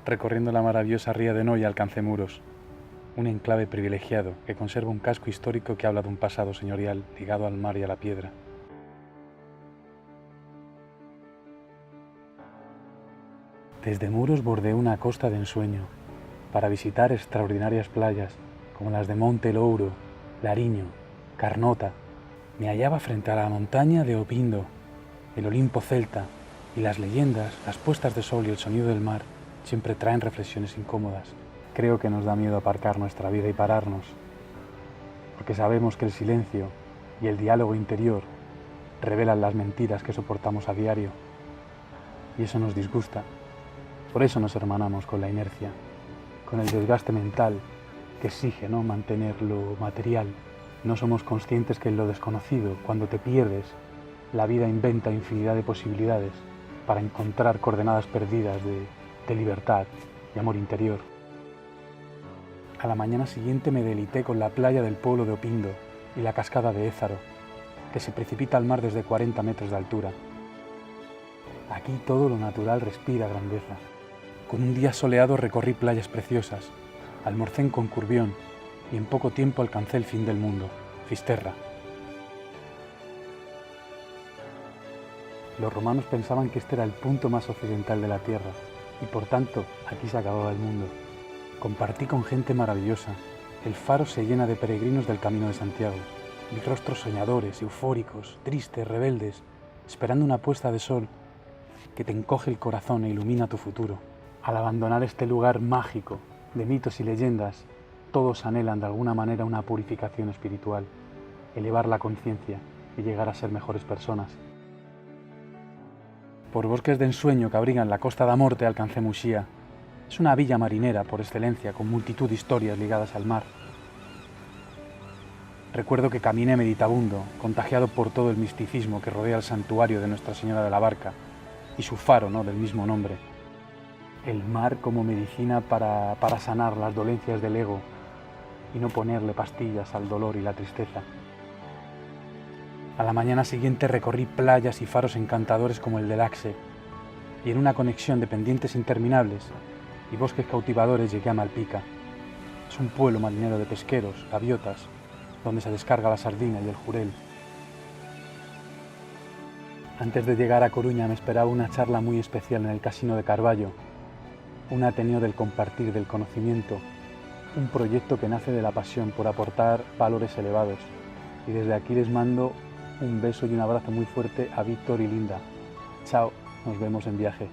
Recorriendo la maravillosa ría de Noia alcancé Muros, un enclave privilegiado que conserva un casco histórico que habla de un pasado señorial ligado al mar y a la piedra. Desde Muros bordeé una costa de ensueño para visitar extraordinarias playas como las de Monte Louro, Lariño, Carnota. Me hallaba frente a la montaña de Opindo, el Olimpo celta, y las leyendas, las puestas de sol y el sonido del mar siempre traen reflexiones incómodas. Creo que nos da miedo aparcar nuestra vida y pararnos, porque sabemos que el silencio y el diálogo interior revelan las mentiras que soportamos a diario, y eso nos disgusta. Por eso nos hermanamos con la inercia, con el desgaste mental que exige, ¿no?, mantener lo material. No somos conscientes que en lo desconocido, cuando te pierdes, la vida inventa infinidad de posibilidades para encontrar coordenadas perdidas de libertad y amor interior. A la mañana siguiente me deleité con la playa del pueblo de Opindo y la cascada de Ézaro, que se precipita al mar desde 40 metros de altura. Aquí todo lo natural respira grandeza. Con un día soleado recorrí playas preciosas, almorcé en Concurbión y en poco tiempo alcancé el fin del mundo, Fisterra. Los romanos pensaban que este era el punto más occidental de la tierra y por tanto aquí se acababa el mundo. Compartí con gente maravillosa. El faro se llena de peregrinos del Camino de Santiago. Vi rostros soñadores, eufóricos, tristes, rebeldes, esperando una puesta de sol que te encoge el corazón e ilumina tu futuro. Al abandonar este lugar mágico de mitos y leyendas, todos anhelan de alguna manera una purificación espiritual, elevar la conciencia y llegar a ser mejores personas. Por bosques de ensueño que abrigan la Costa da Morte alcancé Muxía. Es una villa marinera por excelencia, con multitud de historias ligadas al mar. Recuerdo que caminé meditabundo, contagiado por todo el misticismo que rodea el santuario de Nuestra Señora de la Barca y su faro, ¿no?, del mismo nombre. El mar como medicina para sanar las dolencias del ego y no ponerle pastillas al dolor y la tristeza. A la mañana siguiente recorrí playas y faros encantadores como el del Axe, y en una conexión de pendientes interminables y bosques cautivadores llegué a Malpica. Es un pueblo marinero de pesqueros, gaviotas, donde se descarga la sardina y el jurel. Antes de llegar a Coruña me esperaba una charla muy especial en el Casino de Carballo, un ateneo del compartir del conocimiento, un proyecto que nace de la pasión por aportar valores elevados. Y desde aquí les mando un beso y un abrazo muy fuerte a Víctor y Linda. Chao, nos vemos en viaje.